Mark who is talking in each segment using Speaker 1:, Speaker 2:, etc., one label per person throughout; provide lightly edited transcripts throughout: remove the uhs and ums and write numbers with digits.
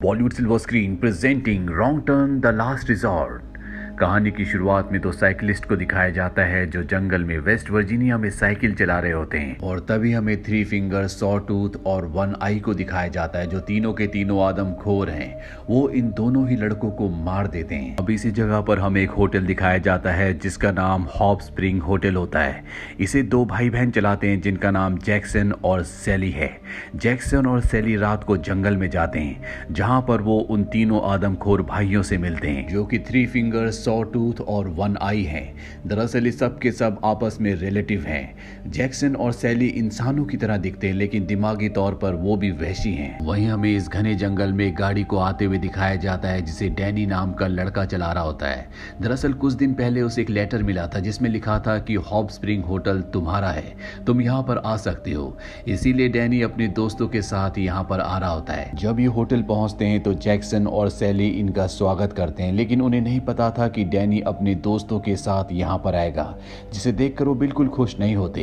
Speaker 1: Bollywood silver screen presenting wrong turn the last resort. कहानी की शुरुआत में तो साइकिलिस्ट को दिखाया जाता है जो जंगल में वेस्ट वर्जीनिया में साइकिल चला रहे होते हैं, और तभी हमें थ्री फिंगर, सॉ टूथ और वन आई को दिखाया जाता है जो तीनों के तीनों आदमखोर हैं। वो इन दोनों ही लड़कों को मार देते हैं। अब इसी जगह पर हमें एक होटल दिखाया जाता है जिसका नाम हॉप स्प्रिंग होटल होता है। इसे दो भाई बहन चलाते हैं जिनका नाम जैक्सन और सैली है। जैक्सन और सैली रात को जंगल में जाते हैं जहां पर वो उन तीनों आदमखोर भाइयों से मिलते हैं जो कि थ्री फिंगर, सॉ टूथ और वन आई हैं। दरअसल ये सब के सब आपस में रिलेटिव हैं। जैक्सन और सैली इंसानों की तरह दिखते हैं लेकिन दिमागी तौर पर वो भी वहशी हैं। वहीं हमें इस घने जंगल में गाड़ी को आते हुए दिखाया जाता है जिसे डैनी नाम का लड़का चला रहा होता है। दरअसल कुछ दिन पहले उसे एक लेटर मिला था जिसमें लिखा था कि हॉप स्प्रिंग होटल तुम्हारा है, तुम यहाँ पर आ सकते हो। इसीलिए डैनी अपने दोस्तों के साथ यहाँ पर आ रहा होता है। जब ये होटल पहुंचते हैं तो जैक्सन और सैली इनका स्वागत करते हैं, लेकिन उन्हें नहीं पता था कि डैनी अपने दोस्तों के साथ यहाँ पर आएगा, जिसे देखकर वो बिल्कुल खुश नहीं होते।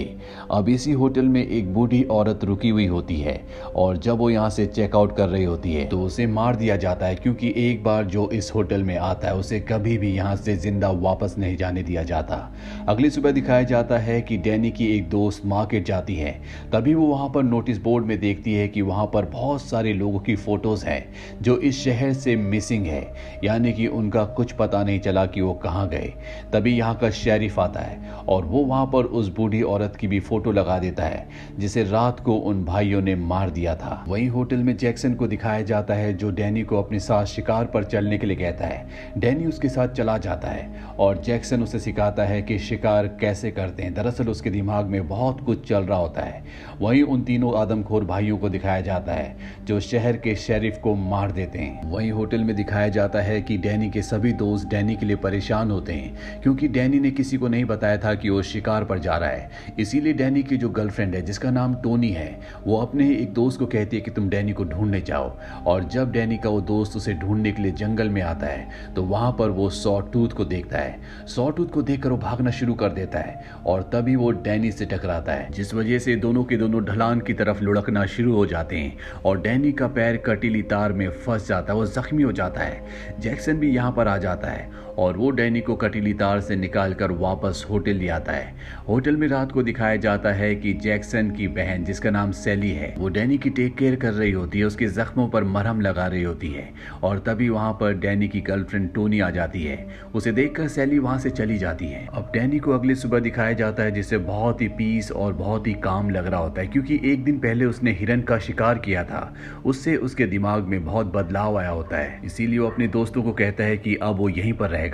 Speaker 1: अब इसी होटल में एक बूढ़ी औरत रुकी हुई होती है और जब वो यहाँ से चेकआउट कर रही होती है तो उसे मार दिया जाता है, क्योंकि एक बार जो इस होटल में आता है उसे कभी भी यहाँ से जिंदा वापस नहीं जाने दिया जाता। अगली सुबह दिखाया जाता है कि डैनी की एक दोस्त मार्केट जाती है। तभी वो वहाँ पर नोटिस बोर्ड में देखती है कि वहाँ पर बहुत सारे लोगों की फोटोज हैं जो इस शहर से मिसिंग है, यानी कि उनका कुछ पता नहीं चला कि वो कहाँ गए। तभी यहाँ का शेरिफ आता है और वो वहाँ पर उस बूढ़ी औरत की भी फोटो लगा देता है जिसे रात को उन भाइयों ने मार दिया था। वहीं होटल में जैक्सन को दिखाया जाता है जो डैनी को अपने साथ शिकार पर चलने के लिए कहता है। डैनी उसके साथ चला जाता है और जैक्सन उसे सिखाता है कि शिकार कैसे करते हैं। दरअसल उसके दिमाग में बहुत कुछ चल रहा होता है। वहीं उन तीनों आदमखोर भाइयों को दिखाया जाता है जो शहर के शेरिफ को मार देते हैं। वहीं होटल में दिखाया जाता है कि डैनी के सभी दोस्त डैनी के लिए परेशान होते हैं क्योंकि डैनी ने किसी को नहीं बताया था कि वो शिकार पर जा रहा है। इसीलिए डैनी की जो गर्लफ्रेंड है जिसका नाम टोनी है वो अपने ही एक दोस्त को कहती है कि तुम डैनी को ढूंढने जाओ, और जब डैनी का वो दोस्त उसे ढूंढने के लिए जंगल में आता है तो वहां पर वो सॉ टूथ को देखता है। सॉ टूथ को देखकर वो भागना शुरू कर देता है और तभी वो डैनी से टकराता है, जिस वजह से दोनों के दोनों ढलान की तरफ लुढ़कना शुरू हो जाते हैं और डैनी का पैर कटीली तार में फंस जाता है, वो जख्मी हो जाता है। जैक्सन भी यहाँ पर आ जाता है और वो डैनी को कटीली तार से निकालकर वापस होटल ले आता है। होटल में रात को दिखाया जाता है कि जैक्सन की बहन जिसका नाम सैली है वो डैनी की टेक केयर कर रही होती है, उसके जख्मों पर मरहम लगा रही होती है, और तभी वहां पर डैनी की गर्लफ्रेंड टोनी आ जाती है। उसे देखकर सैली वहां से चली जाती है। अब डैनी को अगली सुबह दिखाया जाता है जिसे बहुत ही पीस और बहुत ही काम लग रहा होता है, क्योंकि एक दिन पहले उसने हिरन का शिकार किया था। उससे उसके दिमाग में बहुत बदलाव आया होता है। इसीलिए वो अपने दोस्तों को कहता है कि अब वो यहीं पर रहेगा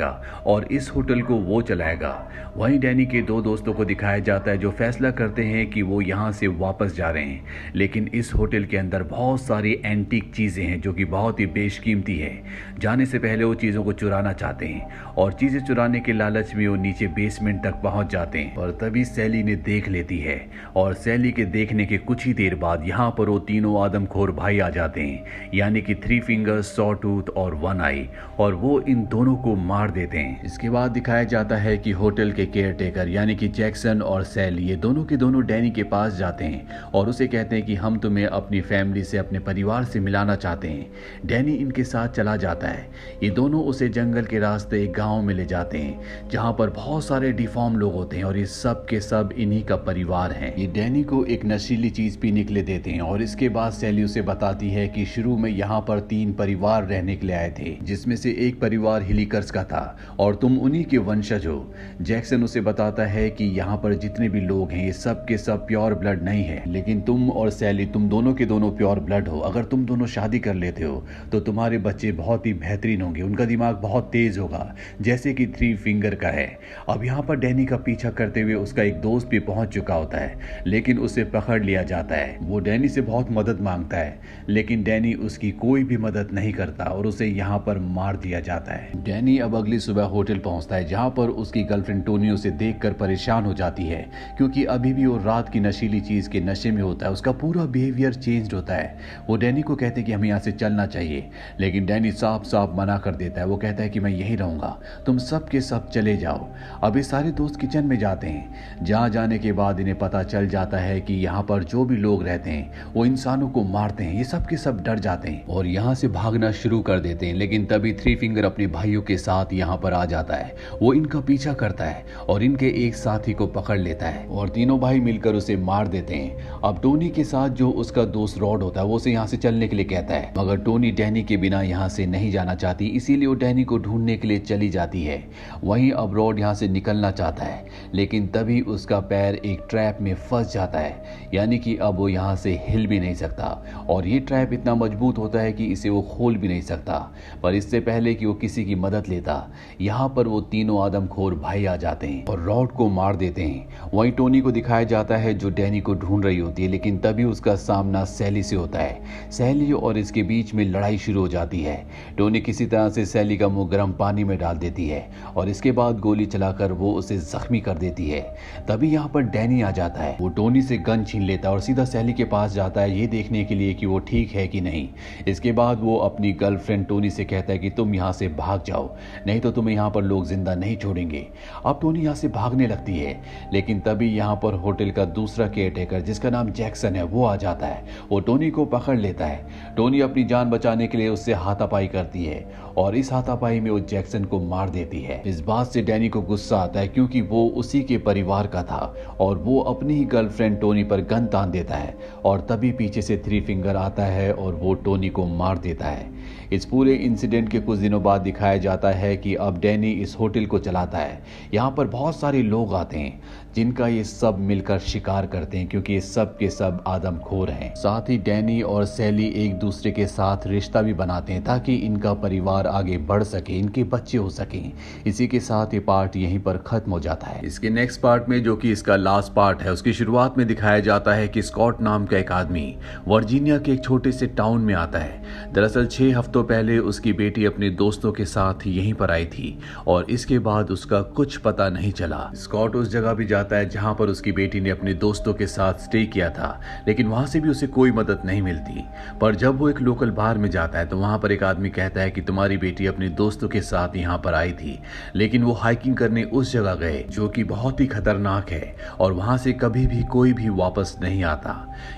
Speaker 1: और इस होटल को वो चलाएगा। वहीं डैनी के दो दोस्तों को दिखाया जाता है जो फैसला करते हैं कि वो यहाँ से वापस जा रहे हैं, लेकिन इस होटल के अंदर बहुत सारी एंटीक चीजें हैं जो कि बहुत ही बेशकीमती है। जाने से पहले वो चीजों को चुराना चाहते हैं और चीजें चुराने के लालच में वो नीचे बेसमेंट तक पहुंच जाते हैं, और तभी सैली ने देख लेती है और सैली के देखने के कुछ ही देर बाद यहाँ पर वो तीनों आदमखोर भाई आ जाते हैं, यानी कि थ्री फिंगर, सॉ टूथ और वन आई, और वो इन दोनों को मार देते हैं। इसके बाद दिखाया जाता है कि होटल के केयरटेकर यानी कि जैक्सन और सैली ये दोनों के दोनों डैनी के पास जाते हैं और उसे कहते हैं कि हम तुम्हें अपनी फैमिली से, अपने परिवार से मिलाना चाहते हैं। डैनी इनके साथ चला जाता है। ये दोनों उसे जंगल के रास्ते एक गांव में ले जाते हैं जहां पर बहुत सारे डिफॉर्म लोग होते हैं और ये सब के सब इन्हीं का परिवार है। ये डैनी को एक नशीली चीज पीने के लिए देते हैं और इसके बाद सैली उसे बताती है कि शुरू में यहाँ पर 3 परिवार रहने के लिए आए थे, जिसमें से एक परिवार हिलिकर्स का था और तुम उन्हीं के वंशज हो। जैक्सन उसे बताता है कि यहाँ पर जितने भी लोग हैं ये सब के सब प्योर ब्लड नहीं है, लेकिन तुम और सैली, तुम दोनों के दोनों प्योर ब्लड हो। अगर तुम दोनों शादी कर लेते हो तो तुम्हारे बच्चे बहुत ही बेहतरीन होंगे, उनका दिमाग बहुत तेज होगा जैसे कि थ्री फिंगर का है। अब यहाँ पर डैनी का पीछा करते हुए उसका एक दोस्त भी पहुंच चुका होता है, लेकिन उसे पकड़ लिया जाता है। वो डैनी से बहुत मदद मांगता है, लेकिन डैनी उसकी कोई भी मदद नहीं करता और उसे यहाँ पर मार दिया जाता है। डैनी अब अब अगली सुबह होटल पहुंचता है, जहां पर उसकी गर्लफ्रेंड टोनी उसे देखकर परेशान हो जाती है, क्योंकि अभी भी वो रात की नशीली चीज के नशे में होता है। उसका पूरा बिहेवियर चेंज होता है। वो डैनी को कहते हैं कि हमें यहाँ से चलना चाहिए, लेकिन डैनी साफ साफ मना कर देता है। वो कहता है कि मैं यहीं रहूंगा, तुम सब के सब चले जाओ। अब ये सारे दोस्त किचन में जाते हैं, जहाँ जाने के बाद इन्हें पता चल जाता है कि यहाँ पर जो भी लोग रहते हैं वो इंसानों को मारते हैं। ये सब के सब डर जाते हैं और यहाँ से भागना शुरू कर देते हैं, लेकिन तभी थ्री फिंगर अपने भाइयों के साथ यहाँ पर आ जाता है। वो इनका पीछा करता है और इनके एक साथी को पकड़ लेता है और तीनों भाई मिलकर उसे मार देते हैं। अब टोनी के साथ जो उसका दोस्त रॉड होता है वो उसे यहाँ से चलने के लिए कहता है, मगर टोनी डैनी के बिना यहाँ से नहीं जाना चाहती, इसीलिए वो डैनी को ढूंढने के लिए चली जाती है। वहीं अब रॉड यहाँ से निकलना चाहता है, लेकिन तभी उसका पैर एक ट्रैप में फंस जाता है, यानी कि अब वो यहाँ से हिल भी नहीं सकता और ये ट्रैप इतना मजबूत होता है कि इसे वो खोल भी नहीं सकता। पर इससे पहले कि वो किसी की मदद लेता, यहाँ पर वो तीनों आदमखोर भाई आ जाते हैं और रॉड को मार देते हैं। वहीं टोनी को दिखाया जाता है जो डैनी को ढूंढ रही होती है, लेकिन तभी उसका सामना सैली से होता है। सैली और इसके बीच में लड़ाई शुरू हो जाती है। टोनी किसी तरह से सैली का मुंह गर्म पानी में डाल देती है और इसके बाद गोली चलाकर वो उसे जख्मी कर देती है। तभी यहाँ पर डैनी आ जाता है। वो टोनी से गन छीन लेता है और सीधा सैली के पास जाता है, ये देखने के लिए कि वो ठीक है कि नहीं। इसके बाद वो अपनी गर्लफ्रेंड टोनी से कहता है कि तुम यहाँ से भाग जाओ, नहीं तो तुम्हें यहाँ पर लोग जिंदा नहीं छोड़ेंगे। अब टोनी यहाँ से भागने लगती है, लेकिन तभी यहाँ पर होटल का दूसरा केयरटेकर जिसका नाम जैक्सन है वो आ जाता है। वो टोनी को पकड़ लेता है। टोनी अपनी जान बचाने के लिए उससे हाथापाई करती है और इस हाथापाई में वो जैक्सन को मार देती है। इस बात से डैनी को गुस्सा आता है, क्योंकि वो उसी के परिवार का था और वो अपनी ही गर्लफ्रेंड टोनी पर गन तान देता है और तभी पीछे से थ्री फिंगर आता है और वो टोनी को मार देता है। इस पूरे इंसिडेंट के कुछ दिनों बाद दिखाया जाता है कि अब डैनी इस होटल को चलाता है। यहाँ पर बहुत सारे लोग आते हैं जिनका ये सब मिलकर शिकार करते हैं, क्योंकि ये सब के सब आदमखोर हैं। साथ ही डैनी और सैली एक दूसरे के साथ रिश्ता भी बनाते हैं ताकि इनका परिवार आगे बढ़ सके, इनके बच्चे हो सकें। इसी के साथ ये पार्ट यहीं पर खत्म हो जाता है। इसके नेक्स्ट पार्ट में, जो कि इसका लास्ट पार्ट है, उसकी शुरुआत में दिखाया जाता है कि स्कॉट नाम का एक आदमी वर्जीनिया के एक छोटे से टाउन में आता है। दरअसल 6 हफ्तों पहले उसकी बेटी अपने दोस्तों के साथ यहीं पर आई थी और इसके बाद उसका कुछ पता नहीं चला। स्कॉट उस जगह भी जाता है जहां पर उसकी बेटी ने अपने दोस्तों के साथ स्टे किया था, लेकिन वहां से भी उसे कोई मदद नहीं मिलती। पर जब वो एक लोकल बार में जाता है तो वहां पर एक आदमी कहता है कि तुम्हारी बेटी अपने दोस्तों के साथ यहाँ पर आई थी, लेकिन वो हाइकिंग करने उस जगह गए जो कि बहुत ही खतरनाक है और वहां से कभी भी कोई भी वापस नहीं आता।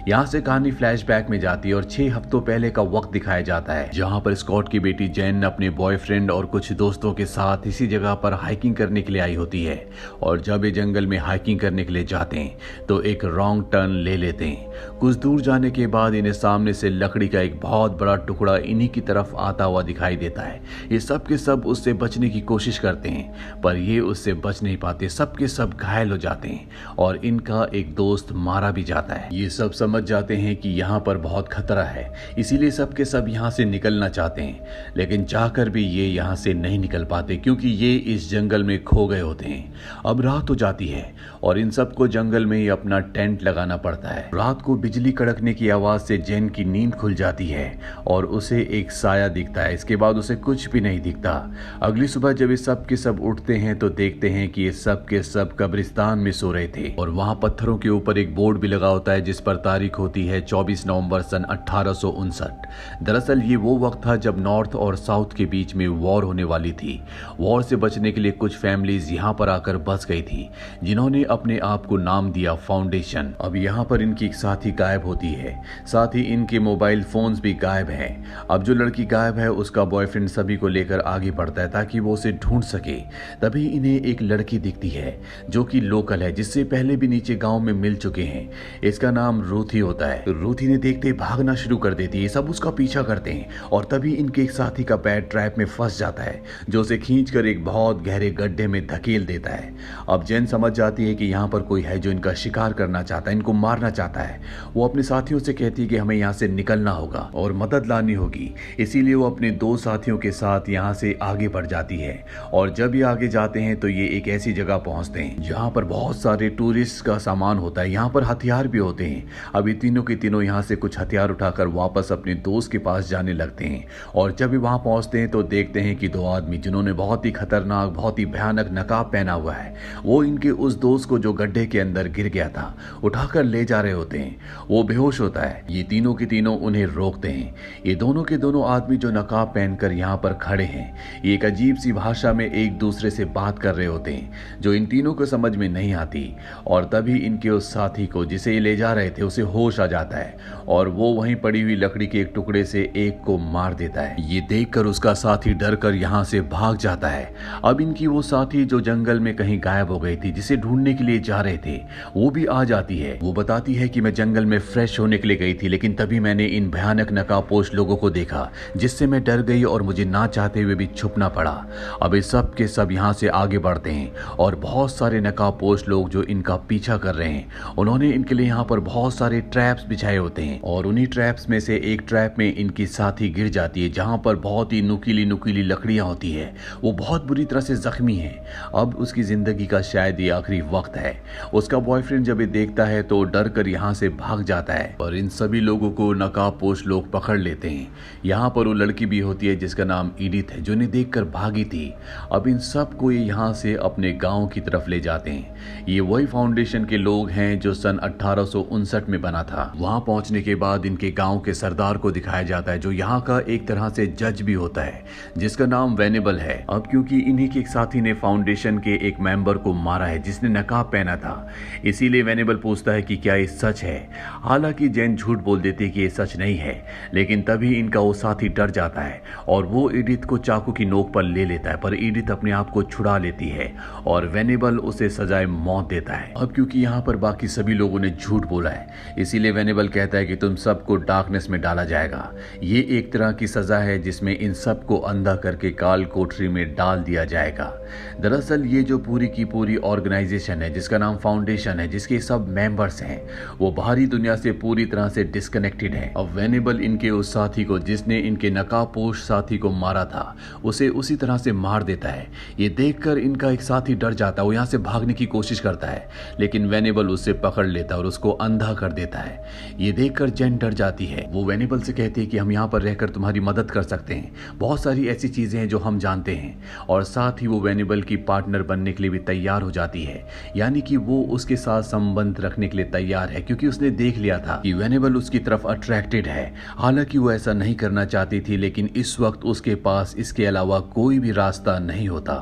Speaker 1: यहाँ से कहानी फ्लैशबैक में जाती है और 6 हफ्तों पहले का वक्त दिखाया जाता है, जहां पर स्कॉट की बेटी जेन अपने बॉयफ्रेंड और कुछ दोस्तों के साथ इसी जगह पर हाइकिंग करने के लिए आई होती है। और जब ये जंगल में हाइकिंग करने के लिए जाते हैं तो एक रॉन्ग टर्न ले लेते हैं। कुछ दूर जाने के बाद इन्हें सामने से लकड़ी का एक बहुत बड़ा टुकड़ा इन्हीं की तरफ आता हुआ दिखाई देता है। ये सब के सब उससे बचने की कोशिश करते हैं, पर ये उससे बच नहीं पाते। सब के सब घायल हो जाते हैं और इनका एक दोस्त मारा भी जाता है। ये सब समझ जाते हैं कि यहाँ पर बहुत खतरा है, इसीलिए सब के सब यहाँ से निकलना चाहते हैं, लेकिन चाहकर भी ये यहाँ से नहीं निकल पाते, क्योंकि ये इस जंगल में खो गए होते हैं। अब रात हो जाती है और इन सबको जंगल में ही अपना टेंट लगाना पड़ता है। रात को बिजली कड़कने की आवाज से जेन की नींद खुल जाती है और उसे एक साया दिखता है। इसके बाद उसे कुछ भी नहीं दिखता। अगली सुबह जब ये सब के सब उठते हैं तो देखते हैं कि ये सब के सब कब्रिस्तान में सो रहे थे और वहां पत्थरों के ऊपर एक बोर्ड भी लगा होता है जिस पर तारीख होती है 24 नवंबर सन 1859। दरअसल ये वो वक्त था जब नॉर्थ और साउथ के बीच में वॉर होने वाली थी। वॉर से बचने के लिए कुछ फैमिलीज यहाँ पर आकर बस गई थी, जिन्होंने अपने आप को नाम दिया फाउंडेशन। अब यहाँ पर इनकी एक साथी गायब होती है, साथ ही इनके मोबाइल फोन्स भी गायब हैं। अब जो लड़की गायब है उसका बॉयफ्रेंड सभी को लेकर आगे बढ़ता है ताकि वो उसे ढूंढ सके। तभी इन्हें एक लड़की दिखती है जो कि लोकल है, जिससे पहले भी नीचे गांव में मिल चुके हैं। इसका नाम रूथी होता है। रूथी ने देखते भागना शुरू कर देती है। सब उसका पीछा करते हैं और तभी इनके एक साथी का पैर ट्रैप में फंस जाता है, जो उसे खींचकर एक बहुत गहरे गड्ढे में धकेल देता है। अब जेन समझ जाती है कि यहाँ पर कोई है जो इनका शिकार करना चाहता है, इनको मारना चाहता है। वो अपने साथियों से कहती है कि हमें यहाँ से निकलना होगा और मदद लानी होगी। इसीलिए वो अपने 2 साथियों के साथ यहाँ से आगे बढ़ जाती है और जब ये आगे जाते हैं तो ये एक ऐसी जगह पहुंचते हैं जहाँ पर बहुत सारे टूरिस्ट का सामान होता है। यहाँ पर हथियार भी होते हैं। अभी तीनों के तीनों यहाँ से कुछ हथियार उठाकर वापस अपने दोस्त के पास जाने लगते लगते हैं। और जब भी वहां पहुंचते हैं तो देखते हैं कि दो आदमी जिन्होंने बहुत ही खतरनाक, बहुत ही भयानक नकाब पहना हुआ है, वो इनके उस दोस्त को जो गड्ढे के अंदर गिर गया था उठाकर ले जा रहे होते हैं। वो बेहोश होता है। ये तीनों के तीनों उन्हें रोकते हैं। ये दोनों के दोनों आदमी जो नकाब पहनकर यहाँ पर खड़े हैं, ये एक अजीब सी भाषा में एक दूसरे से बात कर रहे होते हैं जो इन तीनों को समझ में नहीं आती। और तभी इनके उस साथी को जिसे ये ले जा रहे थे उसे होश आ जाता है और वो वहीं पड़ी हुई लकड़ी के एक टुकड़े से एक को मार देता है। ये देखकर उसका साथी डर कर यहाँ से भाग जाता है। अब इनकी वो साथी जो जंगल में कहीं गायब हो गई थी, जिसे ढूंढने के लिए जा रहे थे, वो भी आ जाती है। वो बताती है कि मैं जंगल में फ्रेश होने के लिए गई थी, लेकिन तभी मैंने इन भयानक नकाबपोश लोगों को देखा जिससे मैं डर गई और मुझे ना चाहते हुए भी छुपना पड़ा। अब ये सब के सब यहाँ से आगे बढ़ते हैं और बहुत सारे नकाबपोश लोग जो इनका पीछा कर रहे हैं, उन्होंने इनके लिए यहाँ पर बहुत सारे ट्रैप्स बिछाए होते हैं। और उन्हीं ट्रैप्स में से एक ट्रैप में इनकी साथी गिर जाती है जहाँ पर बहुत ही नुकीली नुकीली लकड़ियाँ होती है। वो बहुत बुरी तरह से जख्मी है। अब उसकी जिंदगी का शायद ये आखिरी वक्त है। उसका बॉयफ्रेंड जब ये देखता है तो डर कर यहाँ से भाग जाता है और इन सभी लोगों को नकाबपोश लोग पकड़ लेते हैं। यहाँ पर वो लड़की भी होती है जिसका नाम ईडिथ है, जो इन्हें देखकर भागी थी। अब इन सब को ये यहाँ से अपने गांव की तरफ ले जाते हैं। ये वही फाउंडेशन के लोग हैं जो सन 1859 में बना था। वहां पहुंचने के बाद इनके गांव के सरदार को दिखाया जाता है जो यहाँ का एक तरह से जज भी होता है, जिसका नाम वेनेबल है। अब क्योंकि इन्हीं के एक साथी ने फाउंडेशन के एक मेंबर को मारा है जिसने नकाब पहना था, इसीलिए वेनेबल पूछता है कि क्या ये सच है। हालांकि जैन झूठ बोल देती है कि ये सच नहीं है, लेकिन तभी इनका वो साथी डर जाता है और वो ईडिथ को चाकू की नोक पर ले लेता है। पर ईडिथ अपने आप को छुड़ा लेती है और वेनेबल उसे सजाए मौत देता है। अब क्योंकि यहाँ पर बाकी सभी लोगों ने झूठ बोला है, इसीलिए वेनेबल कहता है कि तुम सबको डार्कनेस में डाला जाएगा। ये एक तरह की सजा है जिसमें इन सबको अंधा करके काल कोठरी में डाल दिया जाएगा। दरअसल ये जो पूरी की पूरी ऑर्गेनाइजेशन है जिसका नाम फाउंडेशन है, जिसके सब मेंबर्स हैं, वो बाहरी दुनिया से पूरी तरह से डिस्कनेक्टेड है। अब वेनेबल इनके उस साथी को जिसने इनके नकाबपोश साथी को मारा था उसे उसी तरह से मार देता है। ये देखकर इनका एक साथी डर जाता है। वो यहाँ से भागने की कोशिश करता है, लेकिन वेनेबल उसे पकड़ लेता है और उसको अंधा कर देता है। ये देखकर जेन डर जाती है। वो वेनेबल से कहती है कि हम यहाँ पर रहकर तुम्हारी मदद कर सकते हैं, बहुत सारी ऐसी चीजें हैं जो हम जानते हैं। और साथ ही वो वेनेबल की पार्टनर बनने के लिए भी तैयार हो जाती है, यानी कि वो उसके साथ संबंध रखने के लिए तैयार है, क्योंकि उसने देख लिया था कि वेनेबल उसकी तरफ अट्रैक्टेड है। हालांकि वो ऐसा नहीं करना चाहती थी, लेकिन इस वक्त उसके पास इसके अलावा कोई भी रास्ता नहीं होता।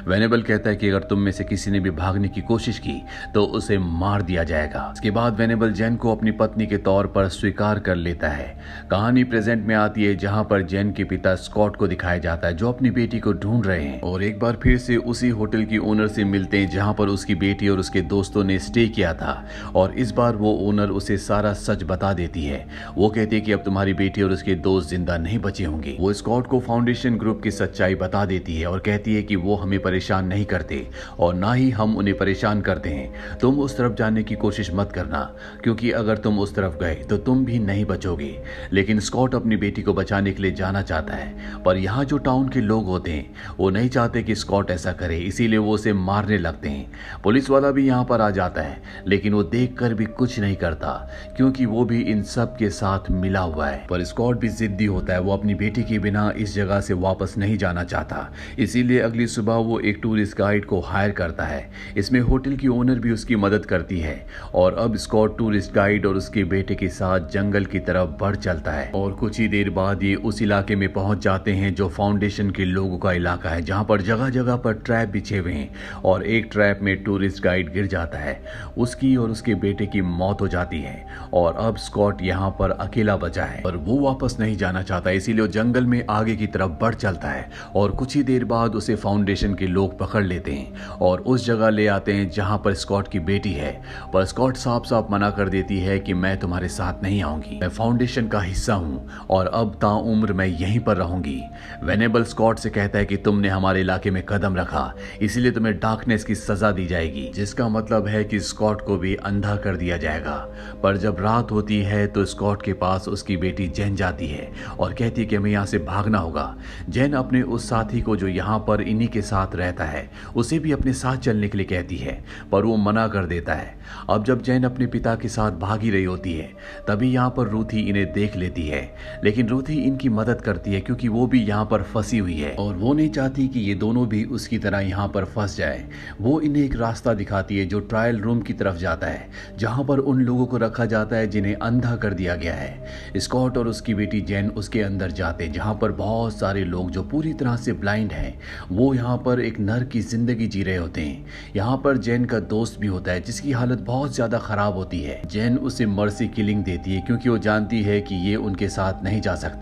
Speaker 1: वेनेबल कहता है कि अगर तुम में से किसी ने भी भागने की कोशिश की तो उसे मार दिया जाएगा। इसके बाद वेनेबल जेन को अपनी पत्नी के तौर पर स्वीकार कर लेता है। कहानी प्रेजेंट में आती है जहां पर जेन के पिता स्कॉट को दिखाया जाता है जो अपनी बेटी को ढूंढ रहे हैं और एक बार फिर से उसी होटल की ओनर से मिलते हैं जहां पर उसकी बेटी और उसके दोस्तों ने स्टे किया था। और इस बार वो ओनर उसे सारा सच बता देती है। वो कहती है कि अब तुम्हारी बेटी और उसके दोस्त जिंदा नहीं बचे होंगे। वो स्कॉट को फाउंडेशन ग्रुप की सच्चाई बता देती है और कहती है कि वो हमें परेशान नहीं करते और ना ही हम उन्हें परेशान करते हैं। तुम उस तरफ जाने की कोशिश मत करना, क्योंकि अगर तुम उस तरफ गए तो तुम भी नहीं बचोगे। लेकिन स्कॉट अपनी बेटी को बचाने के लिए जाना चाहता है, पर यहाँ जो टाउन के लोग होते हैं वो नहीं चाहते कि स्कॉट ऐसा करे, इसीलिए वो उसे मारने लगते हैं। पुलिस वाला भी यहाँ पर आ जाता है, लेकिन वो देखकर भी कुछ नहीं करता, क्योंकि वो भी इन सब के साथ मिला हुआ है। पर स्कॉट भी जिद्दी होता है। वो अपनी बेटी के बिना इस जगह से वापस नहीं जाना चाहता, इसीलिए अगली सुबह वो एक टूरिस्ट गाइड को हायर करता है। इसमें होटल की ओनर भी उसकी मदद करती है और अब स्कॉट टूरिस्ट गाइड और उसके बेटे के साथ जंगल की तरफ बढ़ चलता है। और कुछ ही देर बाद ये उस इलाके में पहुंच जाते हैं जो फाउंडेशन के लोगों का इलाका है, जहां पर जगह जगह पर ट्रैप बिछे हुए हैं और एक ट्रैप में टूरिस्ट गाइड गिर जाता है। उसकी और उसके बेटे की मौत हो जाती है और अब स्कॉट यहाँ पर अकेला बचा है, पर वो वापस नहीं जाना चाहता, इसीलिए वो जंगल में आगे की तरफ बढ़ चलता है। और कुछ ही देर बाद उसे फाउंडेशन के लोग पकड़ लेते हैं और उस जगह ले आते हैं जहां पर स्कॉट की बेटी है। पर स्कॉट साफ साफ मना कर देती है कि मैं तुम्हारे साथ नहीं आऊंगी, मैं फाउंडेशन का हिस्सा हूं और अब ताउम्र मैं यहीं पर रहूंगी। वेनेबल स्कॉट से कहता है कि तुमने हमारे इलाके में कदम रखा, इसीलिए तुम्हें डार्कनेस की सजा दी जाएगी, जिसका मतलब है कि स्कॉट को भी अंधा कर दिया जाएगा। पर जब रात होती है तो स्कॉट के पास उसकी बेटी जेन जाती है और कहती है कि हमें यहाँ से भागना होगा। जेन अपने उस साथी को जो यहाँ पर इन्हीं के साथ रहता है उसे भी अपने साथ चलने के लिए कहती है, पर वो मना कर देता है। अब जब जेन अपने पिता के साथ भागी रही होती है तभी यहाँ पर रूथी इन्हें देख लेती है, लेकिन रूथी रूथी इनकी मदद करती है क्योंकि वो भी यहाँ पर फंसी हुई है और वो नहीं चाहती कि ये दोनों भी उसकी तरह यहाँ पर फंस जाए। वो इन्हें एक रास्ता दिखाती है जो ट्रायल रूम की तरफ जाता है, जहाँ पर उन लोगों को रखा जाता है जिन्हें अंधा कर दिया गया है। स्कॉट और उसकी बेटी जेन उसके अंदर जाते हैं, जहाँ पर बहुत सारे लोग जो पूरी तरह से ब्लाइंड हैं वो यहाँ पर एक नर की जिंदगी जी रहे होते हैं। यहाँ पर जेन का दोस्त भी होता है जिसकी हालत बहुत ज्यादा खराब होती है। जेन उसे मर्सी किलिंग देती है क्योंकि वो जानती है कि ये उनके साथ नहीं जा सकता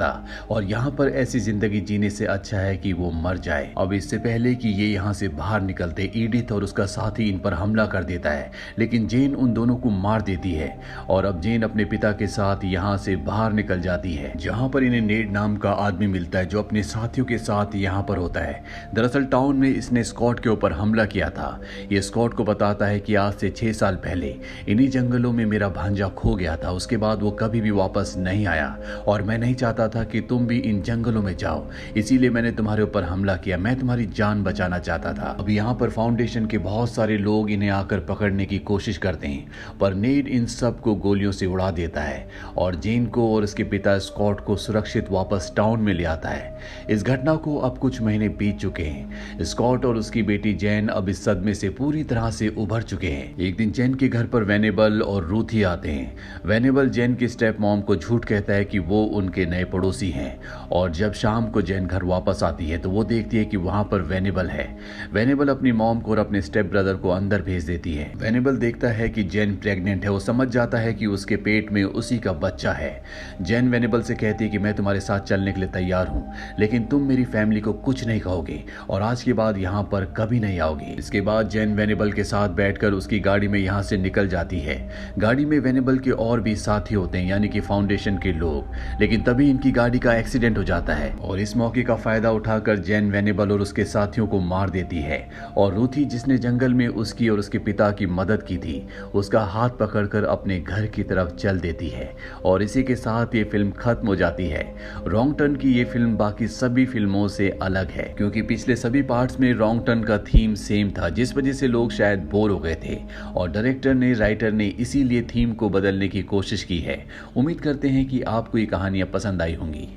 Speaker 1: और यहाँ पर ऐसी जिंदगी जीने से अच्छा है कि वो मर जाए। अब इससे पहले कि ये यहाँ से बाहर निकलते, एडिथ और उसका साथी इन पर हमला कर देता है, लेकिन जेन उन दोनों को मार देती है और अब जेन अपने पिता के साथ यहाँ से बाहर निकल जाती है, जहाँ पर इन्हें नेड नाम का आदमी मिलता है जो अपने साथियों के साथ यहाँ पर होता है। दरअसल टाउन में इसने स्कॉट के ऊपर हमला किया था। ये स्कॉट को बताता है कि आज से 6 साल पहले इन्हीं जंगलों में मेरा भांजा खो गया था, उसके बाद वो कभी भी वापस नहीं आया और मैं नहीं चाहता था कि तुम भी इन जंगलों में जाओ, इसीलिए मैंने तुम्हारे ऊपर हमला किया। मैं तुम्हारी जान बचाना चाहता था। अब यहाँ पर फाउंडेशन के बहुत सारे लोग इन्हें आकर पकड़ने की कोशिश करते हैं, पर नेड इन सब को गोलियों से उड़ा देता है और जेन को और उसके पिता स्कॉट को सुरक्षित वापस टाउन में ले आता है। इस घटना को अब कुछ महीने बीत चुके हैं। स्कॉट और उसकी बेटी जेन अब इस सदमे से पूरी तरह से उभर चुके हैं। एक दिन जेन के घर पर वेनेबल और रूथी आते हैं। वेनेबल जेन की स्टेप मॉम को झूठ कहता है कि वो उनके नए पड़ोसी हैं और जब शाम को जेन घर वापस आती है तो वो देखती है कि वहां पर वेनेबल है। वेनेबल अपनी मॉम को और अपने स्टेप ब्रदर को अंदर भेज देती है। वेनेबल देखता है कि जेन प्रेग्नेंट है। वो समझ जाता है कि उसके पेट में उसी का बच्चा है। जेन वेनेबल से कहती है कि मैं तुम्हारे साथ चलने के लिए तैयार हूँ, लेकिन तुम मेरी फैमिली को कुछ नहीं कहोगे और आज के बाद यहाँ पर कभी नहीं आओगे। इसके बाद जेन वेनेबल के साथ बैठकर उसकी गाड़ी में यहाँ से निकल जाती है। गाड़ी में वेनेबल के और भी साथी होते हैं, यानी कि फाउंडेशन के लोग, लेकिन तभी इनकी गाड़ी का एक्सीडेंट हो जाता है और इस मौके का फायदा उठाकर जेन वेनेबल और उसके साथियों को मार देती है और रूथी, जिसने जंगल में उसकी और उसके पिता की मदद की थी, उसका हाथ पकड़कर अपने घर की तरफ चल देती है और इसी के साथ ये फिल्म खत्म हो जाती है। रॉन्ग टर्न की ये फिल्म बाकी सभी फिल्मों से अलग है क्योंकि पिछले सभी पार्ट्स में रॉन्ग टर्न का थीम सेम था, जिस वजह से लोग शायद बोर हो गए थे और डायरेक्टर ने, राइटर ने इसीलिए थीम को बदलने की कोशिश की है। उम्मीद करते हैं कि आपको ये कहानियां पसंद आई होंगी।